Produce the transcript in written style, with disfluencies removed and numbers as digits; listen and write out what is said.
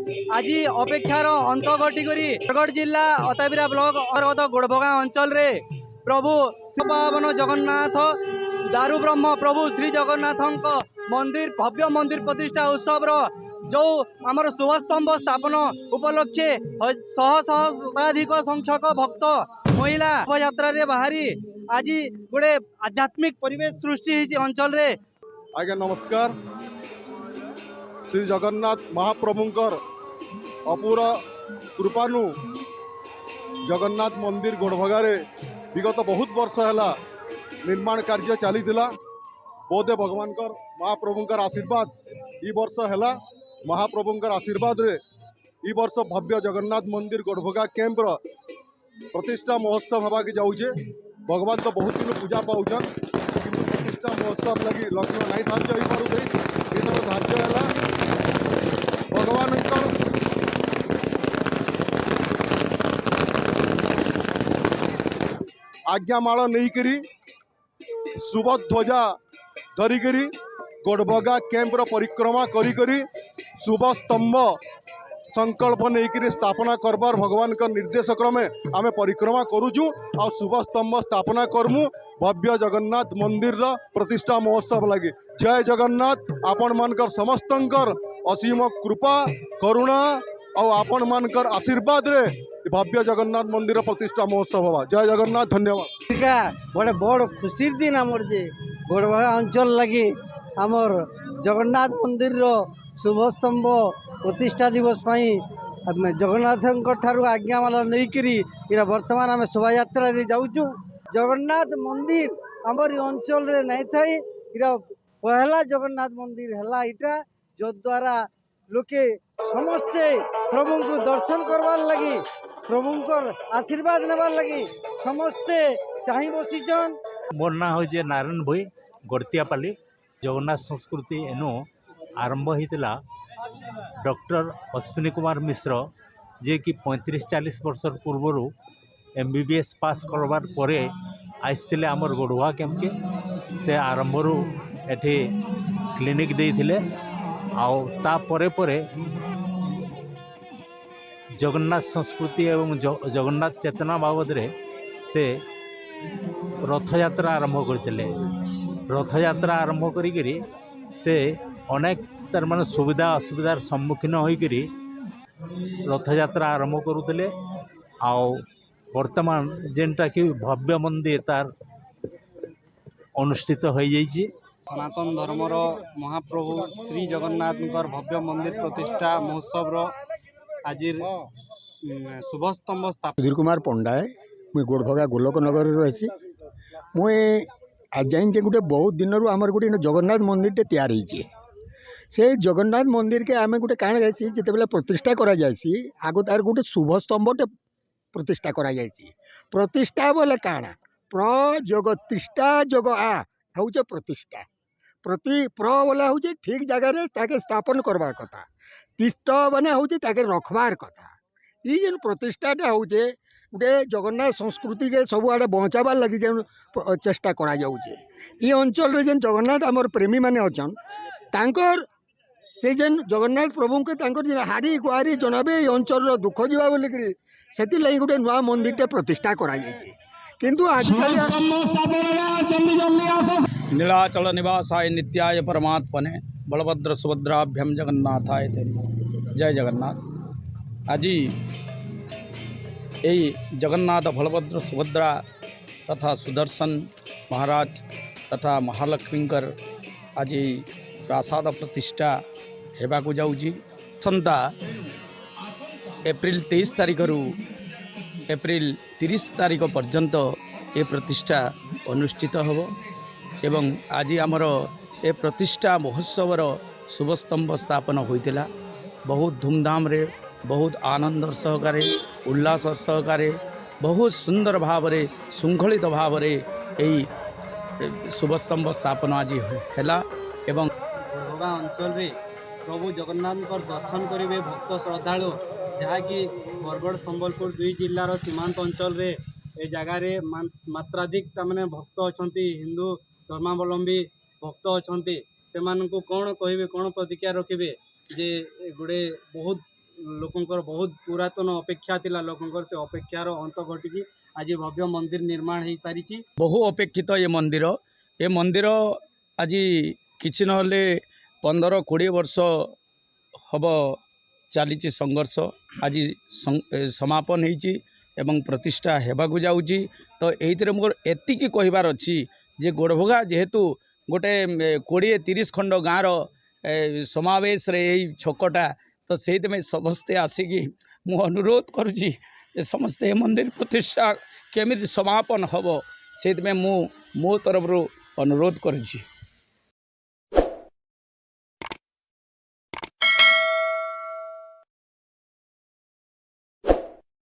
आज अपेक्षार अंत घटिक बरगढ़ जिला अताबिरा ब्लॉक अंतर्गत गोड़भगा अंचल रे प्रभु पावन जगन्नाथ दारु ब्रह्म प्रभु श्री जगन्नाथ मंदिर भव्य मंदिर प्रतिष्ठा उत्सव जो आमर शुभस्तंभ स्थापन उपलक्षे शह शताधिक संख्यक भक्त महिला शोभायात्रा रे बाहरी आज गोटे आध्यात्मिक परिवेश सृष्टि अंचल रे। आज्ञा नमस्कार। श्री जगन्नाथ महाप्रभुंकर अपूरा कृपानु जगन्नाथ मंदिर गोड़भगारे विगत बहुत वर्ष है निर्माण कार्य चली बोधे भगवान महाप्रभुंकर आशीर्वाद ई वर्ष है महाप्रभुंकर आशीर्वाद रे ई वर्ष भव्य जगन्नाथ मंदिर गोड़भगा कैंप प्रतिष्ठा महोत्सव हवा के जाऊे। भगवान तो बहुत दिन पूजा पाउछन कि प्रतिष्ठा महोत्सव लगी लक्ष्य नहीं धार्य हो पारे इधर धार्य है भगवान आज्ञामाल नहीं शुभ ध्वजा धरिकी गोड़भगा कैंपर परिक्रमा करी शुभ स्तंभ संकल्प नहीं स्थापना करबार भगवान का निर्देश क्रमे आमे परिक्रमा करुचु आ शुभ स्तंभ स्थापना करमु भव्य जगन्नाथ मंदिर प्रतिष्ठा महोत्सव लगी। जय जगन्नाथ। आपण मानकर समस्तंकर असीम कृपा करुणा और आपण मानकर आशीर्वाद रे भव्य जगन्नाथ मंदिर प्रतिष्ठा महोत्सव हवा। जय जगन्नाथ। धन्यवाद। बड़े बड़ खुशी दिन आमर जे गोड़भगा अंचल लगी आमर जगन्नाथ मंदिर शुभ स्तंभ प्रतिष्ठा दिवस जगन्नाथ आज्ञामाला नहीं वर्तमान आम शोभा यात्रा जाऊँ। जगन्नाथ मंदिर आमर अंचल रे नहीं थाई पहला जगन्नाथ मंदिर है इटा जो द्वारा लोके समस्ते प्रभु को दर्शन करवार लगी प्रभुंकर आशीर्वाद नेबार लगी समस्ते चाहि बसीचन। मोर ना हो नारायण भोई गड़तियापाली जगन्नाथ संस्कृति एनु आरंभ होता डॉक्टर अश्विनी कुमार मिश्र जे कि 35-40 वर्ष पूर्वर MBBS पास करवार परे आसते आमर गोड़भगा कैंप के से आरंभ एठी क्लिनिक देइथिले आ परे परे जगन्नाथ संस्कृति एवं जगन्नाथ चेतना बाबद रे से रथ यात्रा आरंभ करथिले। रथ यात्रा आरंभ करी से अनेक तार माने सुविधा असुविधार सम्मुखीन होइकरी रथ यात्रा आरंभ करुले आ वर्तमान जेनटा कि भव्य मंदिर तार अनुष्ठित हो जाइए। सनातन धर्मर महाप्रभु श्री जगन्नाथ भव्य मंदिर प्रतिष्ठा महोत्सव आज शुभ स्तंभ स्थापना। सुधीर कुमार पंडा है मुई गोड़भगा गोलक नगर रही मुई आज जाए गोटे बहुत दिन आमर गोटे जगन्नाथ मंदिर तैयार हो से जगन्नाथ मंदिर के आम गोटे काण जासी जिते बेले प्रतिष्ठा करा जासी आगो तार गोटे शुभ स्तंभटे प्रतिष्ठा करा जासी। प्रतिष्ठा बोले काणा प्रजगतिष्ठा जग आ हूँ प्रतिष्ठा प्रति प्र बोला हूँ ठीक जगह ताके स्थापन करवार कथा तिष्ठ बने हूँ ताके रखबार कथा ये जेन प्रतिष्ठाटा हूँ गोटे जगन्नाथ संस्कृति के सब आड़े बचाबार लगी जेन चेष्टा करा जाउछे। ये अंचल रे जेन जगन्नाथ आमर प्रेमी माने अछन तांकर से जेन जगन्नाथ प्रभु के तांकर हारी गुहारी जनाबे अंचल दुख जीवा बोलिकी से गोटे नुआ मंदिर प्रतिष्ठा करा जाइए किंतु आजकल नीलाचल निवासाय नित्याय परमात्मने बलभद्र सुभद्राभ्यम जगन्नाथाय ते जय जगन्नाथ। आज यही जगन्नाथ बलभद्र सुभद्रा तथा सुदर्शन महाराज तथा महालक्ष्मींकर आज प्रासाद प्रतिष्ठा हेबाकु जाउची। संता एप्रिल 23 तारीख रु एप्रिल 30 तारीख पर्यंत ये प्रतिष्ठा अनुष्ठित होब एवं आज आमर ए प्रतिष्ठा महोत्सवर शुभ स्तंभ स्थापन होइतिला बहुत धूमधाम रे बहुत आनंद सहकारे उल्लास सहकारे बहुत सुंदर भाव रे श्रृंखलित भाव रे यही शुभ स्तंभ स्थापन आज हैला एवं गोड़भगा अंचल रे प्रभु जगन्नाथ दर्शन करेंगे भक्त श्रद्धालु जहाँकि बरगढ़ संबलपुर दुई जिलार सीमांत अंचल रे ए जगार मात्राधिक तमाने भक्त अच्छा हिंदू धर्मावलंबी भक्त अच्छा से कौन कहे कौन प्रतिज्ञा रखिए जे गुड़े बहुत लोकंकर बहुत पुरातन अपेक्षा थिला लोकंकर से अपेक्षार अंत घटिकी आज भव्य मंदिर निर्माण हो सारी। बहु अपेक्षित ये मंदिर आज किछि नहले 15-20 वर्ष हब चली संघर्ष आज समापन होती एवं प्रतिष्ठा हेबाकु जाउची। तो एइथिरे मोर एतिकी कहिबार अछि जे गोड़भगा जेहेतु गोटे 20-30 खंड गाँर समावेश रे एई छकटा तो से समस्ते आसिकी मु अनुरोध करुची समस्ते मंदिर प्रतिष्ठा केमिति समापन हब से मु मो तरफ अनुरोध करुची।